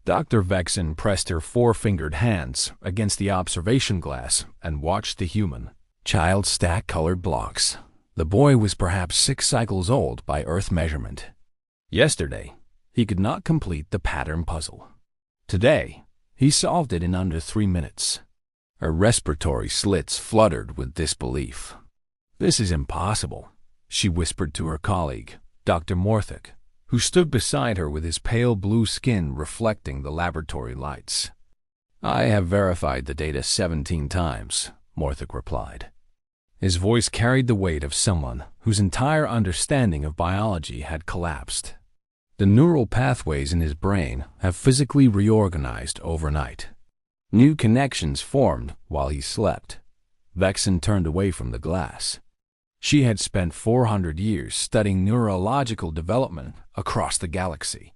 Dr. Vexen pressed her four-fingered hands against the observation glass and watched the human child stack colored blocks. The boy was perhaps 6 cycles old by Earth measurement. Yesterday, he could not complete the pattern puzzle. Today, he solved it in under 3 minutes. Her respiratory slits fluttered with disbelief. "This is impossible," she whispered to her colleague, Dr. Morthick, who stood beside her with his pale blue skin reflecting the laboratory lights. "I have verified the data 17 times," Morthick replied. His voice carried the weight of someone whose entire understanding of biology had collapsed. "The neural pathways in his brain have physically reorganized overnight. New connections formed while he slept." Vexen turned away from the glass. She had spent 400 years studying neurological development across the galaxy.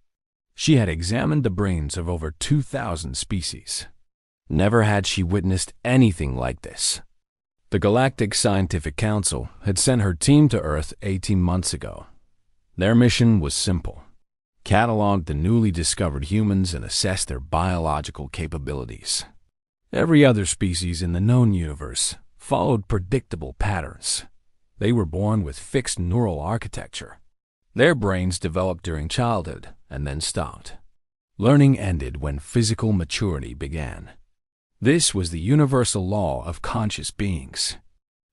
She had examined the brains of over 2,000 species. Never had she witnessed anything like this. The Galactic Scientific Council had sent her team to Earth 18 months ago. Their mission was simple: catalog the newly discovered humans and assess their biological capabilities. Every other species in the known universe followed predictable patterns. They were born with fixed neural architecture. Their brains developed during childhood and then stopped. Learning ended when physical maturity began. This was the universal law of conscious beings.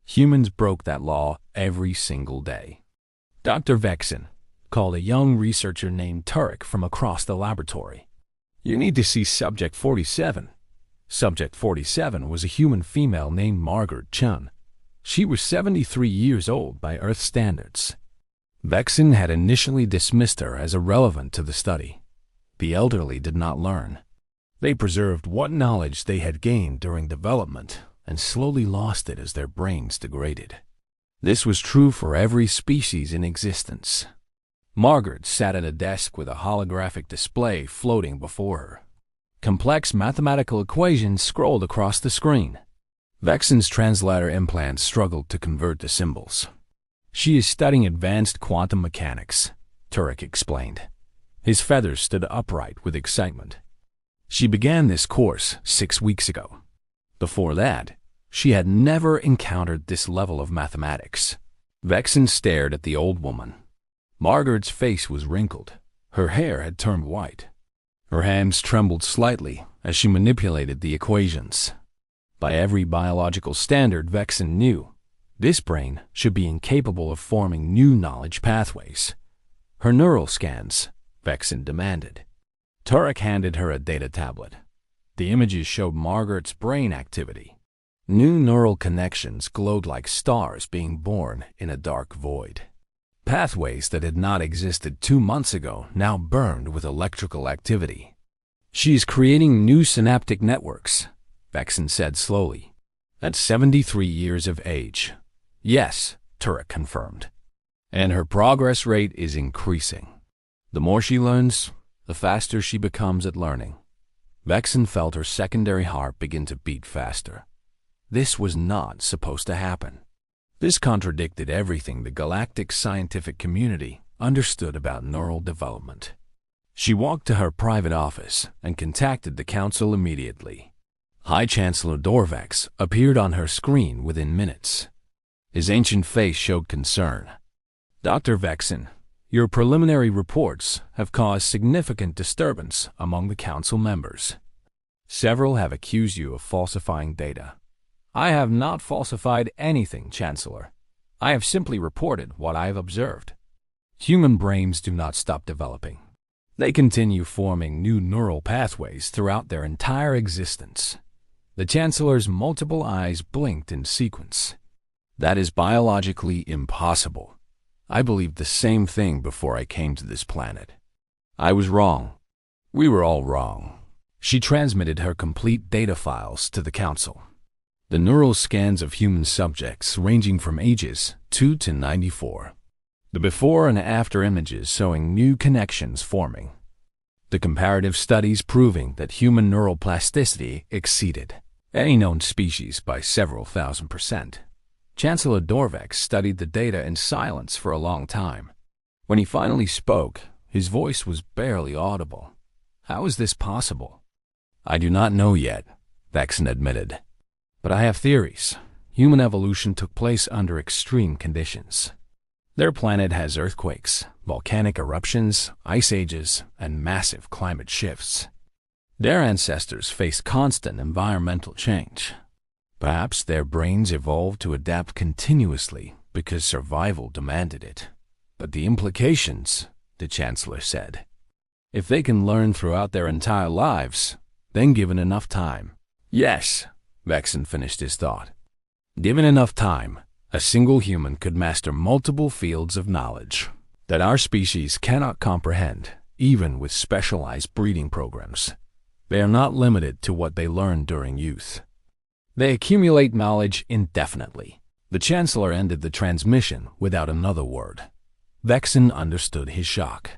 Humans broke that law every single day. Dr. Vexen called a young researcher named Turek from across the laboratory. "You need to see Subject 47. Subject 47 was a human female named Margaret Chun. She was 73 years old by Earth standards." Vexen had initially dismissed her as irrelevant to the study. The elderly did not learn. They preserved what knowledge they had gained during development and slowly lost it as their brains degraded. This was true for every species in existence. Margaret sat at a desk with a holographic display floating before her. Complex mathematical equations scrolled across the screen. Vexen's translator implant struggled to convert the symbols. "She is studying advanced quantum mechanics," Turek explained. His feathers stood upright with excitement. "She began this course 6 weeks ago. Before that, she had never encountered this level of mathematics." Vexen stared at the old woman. Margaret's face was wrinkled. Her hair had turned white. Her hands trembled slightly as she manipulated the equations. By every biological standard Vexen knew, this brain should be incapable of forming new knowledge pathways. "Her neural scans," Vexen demanded. Turek handed her a data tablet. The images showed Margaret's brain activity. New neural connections glowed like stars being born in a dark void. Pathways that had not existed 2 months ago now burned with electrical activity. "She is creating new synaptic networks," Vexen said slowly. "At 73 years of age." "Yes," Turek confirmed. "And her progress rate is increasing. The more she learns, the faster she becomes at learning." Vexen felt her secondary heart begin to beat faster. This was not supposed to happen. This contradicted everything the galactic scientific community understood about neural development. She walked to her private office and contacted the council immediately. High Chancellor Dorvax appeared on her screen within minutes. His ancient face showed concern. "Dr. Vexen, your preliminary reports have caused significant disturbance among the council members. Several have accused you of falsifying data." "I have not falsified anything, Chancellor. I have simply reported what I have observed. Human brains do not stop developing. They continue forming new neural pathways throughout their entire existence." The Chancellor's multiple eyes blinked in sequence. "That is biologically impossible. I believed the same thing before I came to this planet. I was wrong. We were all wrong." She transmitted her complete data files to the Council. The neural scans of human subjects ranging from ages 2 to 94. The before and after images showing new connections forming. The comparative studies proving that human neural plasticity exceeded any known species by several thousand %. Chancellor Dorvax studied the data in silence for a long time. When he finally spoke, his voice was barely audible. How is this possible? I do not know yet, Vexen admitted. But I have theories. Human evolution took place under extreme conditions. Their planet has earthquakes, volcanic eruptions, ice ages, and massive climate shifts. Their ancestors faced constant environmental change. Perhaps their brains evolved to adapt continuously because survival demanded it. But the implications, the Chancellor said. If they can learn throughout their entire lives, then given enough time. Yes, Vexen finished his thought. Given enough time, a single human could master multiple fields of knowledge that our species cannot comprehend, even with specialized breeding programs. They are not limited to what they learn during youth. They accumulate knowledge indefinitely. The Chancellor ended the transmission without another word. Vexen understood his shock.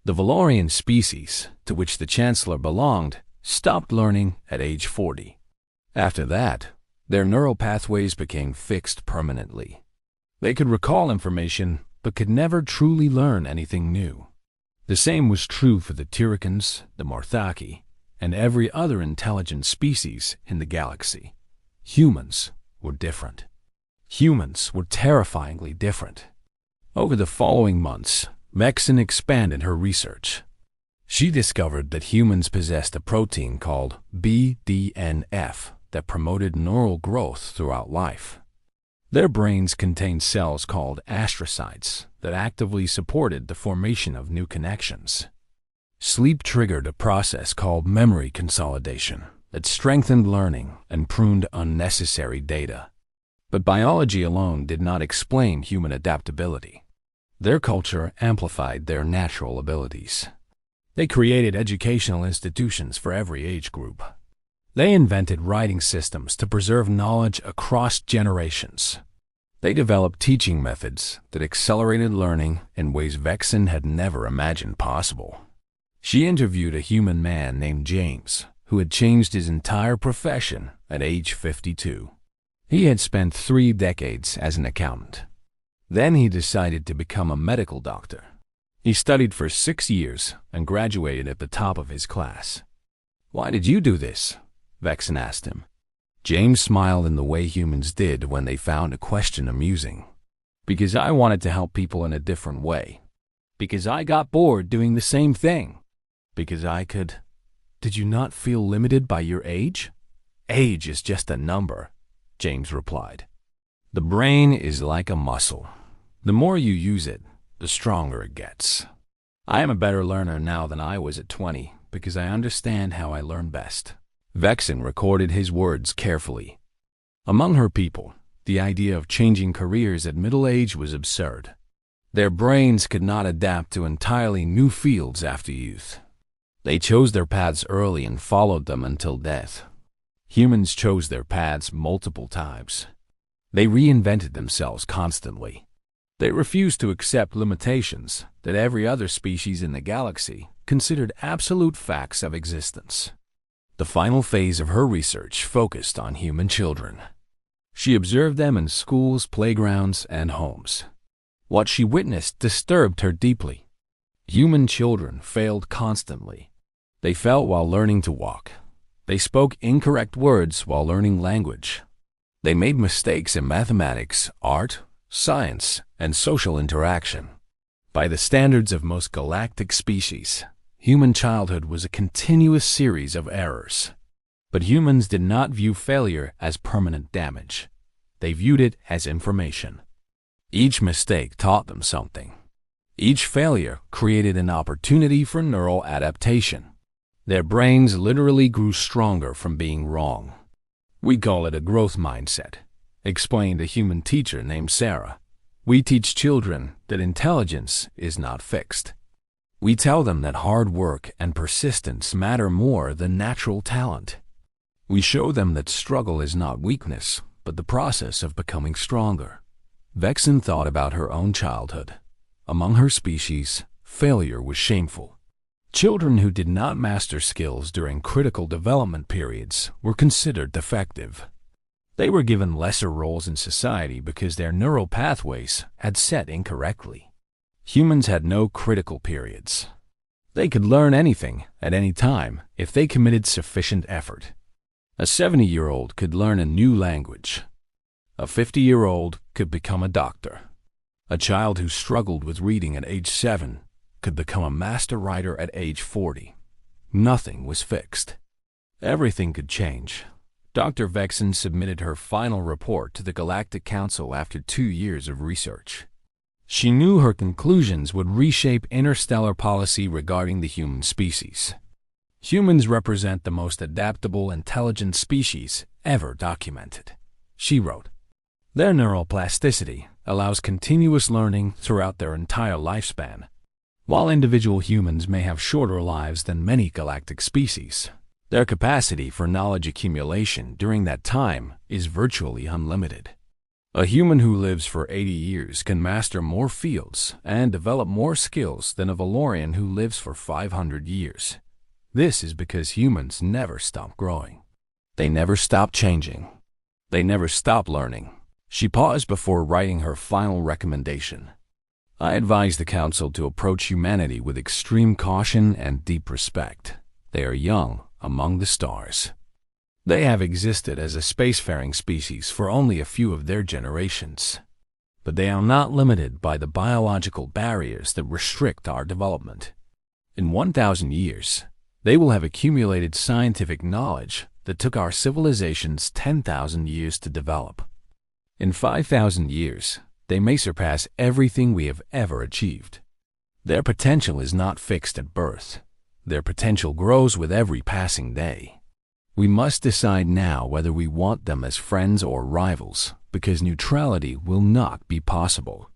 The Valorian species, to which the Chancellor belonged, stopped learning at age 40. After that, their neural pathways became fixed permanently. They could recall information, but could never truly learn anything new. The same was true for the Turricans, the Morthaki, and every other intelligent species in the galaxy. Humans were different. Humans were terrifyingly different. Over the following months, Vexen expanded her research. She discovered that humans possessed a protein called BDNF that promoted neural growth throughout life. Their brains contained cells called astrocytes that actively supported the formation of new connections. Sleep triggered a process called memory consolidation that strengthened learning and pruned unnecessary data. But biology alone did not explain human adaptability. Their culture amplified their natural abilities. They created educational institutions for every age group. They invented writing systems to preserve knowledge across generations. They developed teaching methods that accelerated learning in ways Vexen had never imagined possible. She interviewed a human man named James, who had changed his entire profession at age 52. He had spent 3 decades as an accountant. Then he decided to become a medical doctor. He studied for 6 years and graduated at the top of his class. "Why did you do this?" Vexen asked him. James smiled in the way humans did when they found a question amusing. "Because I wanted to help people in a different way. Because I got bored doing the same thing. Because I could." "Did you not feel limited by your age?" "Age is just a number," James replied. "The brain is like a muscle. The more you use it, the stronger it gets. I am a better learner now than I was at 20 because I understand how I learn best." Vexen recorded his words carefully. Among her people, the idea of changing careers at middle age was absurd. Their brains could not adapt to entirely new fields after youth. They chose their paths early and followed them until death. Humans chose their paths multiple times. They reinvented themselves constantly. They refused to accept limitations that every other species in the galaxy considered absolute facts of existence. The final phase of her research focused on human children. She observed them in schools, playgrounds, and homes. What she witnessed disturbed her deeply. Human children failed constantly. They fell while learning to walk. They spoke incorrect words while learning language. They made mistakes in mathematics, art, science, and social interaction. By the standards of most galactic species, human childhood was a continuous series of errors. But humans did not view failure as permanent damage. They viewed it as information. Each mistake taught them something. Each failure created an opportunity for neural adaptation. Their brains literally grew stronger from being wrong. "We call it a growth mindset," explained a human teacher named Sarah. "We teach children that intelligence is not fixed. We tell them that hard work and persistence matter more than natural talent. We show them that struggle is not weakness, but the process of becoming stronger." Vexen thought about her own childhood. Among her species, failure was shameful. Children who did not master skills during critical development periods were considered defective. They were given lesser roles in society because their neural pathways had set incorrectly. Humans had no critical periods. They could learn anything at any time if they committed sufficient effort. A 70-year-old could learn a new language. A 50-year-old could become a doctor. A child who struggled with reading at age 7 could become a master writer at age 40. Nothing was fixed. Everything could change. Dr. Vexen submitted her final report to the Galactic Council after 2 years of research. She knew her conclusions would reshape interstellar policy regarding the human species. Humans represent the most adaptable, intelligent species ever documented, she wrote. Their neuroplasticity allows continuous learning throughout their entire lifespan. While individual humans may have shorter lives than many galactic species, their capacity for knowledge accumulation during that time is virtually unlimited. A human who lives for 80 years can master more fields and develop more skills than a Valorian who lives for 500 years. This is because humans never stop growing. They never stop changing. They never stop learning. She paused before writing her final recommendation. I advise the Council to approach humanity with extreme caution and deep respect. They are young among the stars. They have existed as a spacefaring species for only a few of their generations. But they are not limited by the biological barriers that restrict our development. In 1,000 years, they will have accumulated scientific knowledge that took our civilizations 10,000 years to develop. In 5,000 years, they may surpass everything we have ever achieved. Their potential is not fixed at birth. Their potential grows with every passing day. We must decide now whether we want them as friends or rivals, because neutrality will not be possible.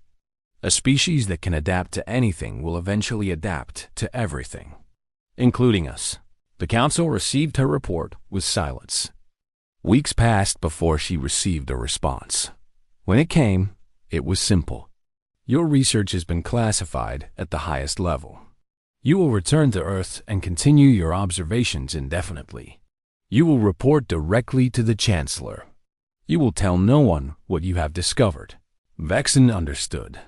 A species that can adapt to anything will eventually adapt to everything, including us. The Council received her report with silence. Weeks passed before she received a response. When it came, it was simple. Your research has been classified at the highest level. You will return to Earth and continue your observations indefinitely. You will report directly to the Chancellor. You will tell no one what you have discovered. Vexen understood.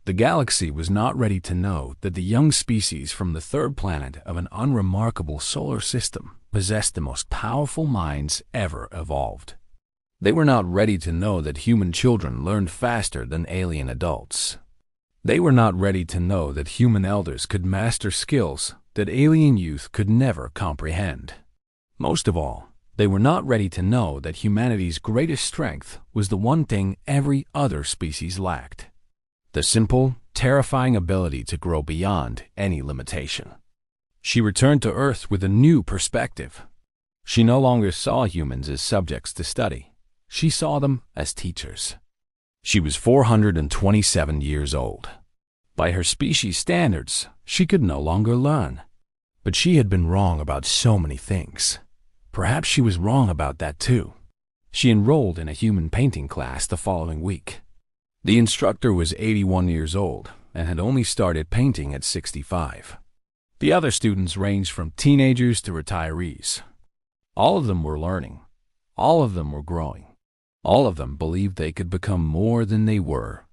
The galaxy was not ready to know that the young species from the third planet of an unremarkable solar system possessed the most powerful minds ever evolved. They were not ready to know that human children learned faster than alien adults. They were not ready to know that human elders could master skills that alien youth could never comprehend. Most of all, they were not ready to know that humanity's greatest strength was the one thing every other species lacked: the simple, terrifying ability to grow beyond any limitation. She returned to Earth with a new perspective. She no longer saw humans as subjects to study. She saw them as teachers. She was 427 years old. By her species standards, she could no longer learn. But she had been wrong about so many things. Perhaps she was wrong about that too. She enrolled in a human painting class the following week. The instructor was 81 years old and had only started painting at 65. The other students ranged from teenagers to retirees. All of them were learning. All of them were growing. All of them believed they could become more than they were.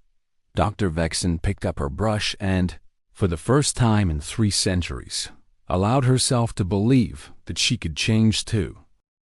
Dr. Vexen picked up her brush and, for the first time in 3 centuries, allowed herself to believe that she could change too.